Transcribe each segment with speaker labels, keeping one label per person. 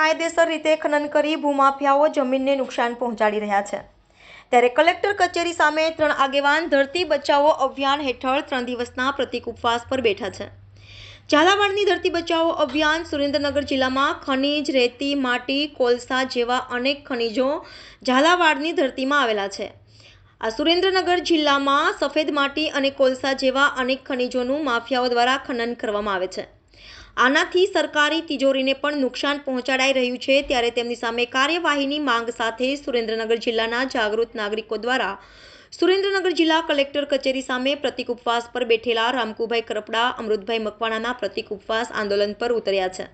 Speaker 1: ગેરકાયદેસર રીતે ખનન કરી ભૂમાફિયાઓ જમીનને નુકસાન પહોંચાડી રહ્યા છે। ત્યારે કલેક્ટર કચેરી સામે 3 આગેવાન ધરતી બચાવો અભિયાન હેઠળ 3 દિવસના પ્રતિક ઉપવાસ પર બેઠા છે। ઝાલાવાડની ધરતી બચાવો અભિયાન સુરેન્દ્રનગર જિલ્લામાં ખનીજ, રેતી, માટી, કોલસા જેવા અનેક ખનીજો ઝાલાવાડની ધરતીમાં આવેલા છે। આ સુરેન્દ્રનગર જિલ્લામાં સફેદ માટી અને કોલસા જેવા અનેક ખનીજોનું માફિયાઓ દ્વારા ખનન કરવામાં આવે છે। આનાથી સરકારી તિજોરીને પણ નુકસાન પહોંચાડાઈ રહ્યું છે। ત્યારે તેમની સામે કાર્યવાહીની માંગ સાથે સુરેન્દ્રનગર જિલ્લાના જાગૃત નાગરિકો દ્વારા સુરેન્દ્રનગર જિલ્લા કલેક્ટર કચેરી સામે પ્રતિક ઉપવાસ પર બેઠેલા રામકુભાઈ કરપડા, અમૃતભાઈ મકવાણાના પ્રતિક ઉપવાસ આંદોલન પર ઉતર્યા છે।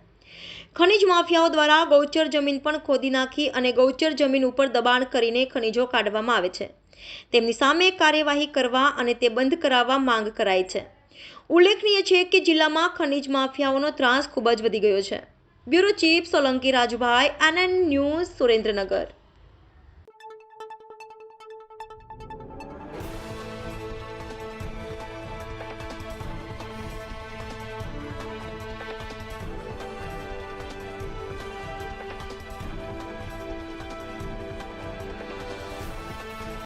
Speaker 1: ખનીજ માફિયાઓ દ્વારા ગૌચર જમીન પણ ખોદી નાખી અને ગૌચર જમીન ઉપર દબાણ કરીને ખનીજો કાઢવામાં આવે છે। તેમની સામે કાર્યવાહી કરવા અને તે બંધ કરાવવા માંગ કરાઈ છે। ઉલ્લેખનીય છે કે જિલ્લામાં ખનીજ માફિયાઓનો ત્રાસ ખૂબ જ વધી ગયો છે। Bureau chief Solanki Rajubhai, NN news, Surendranagar.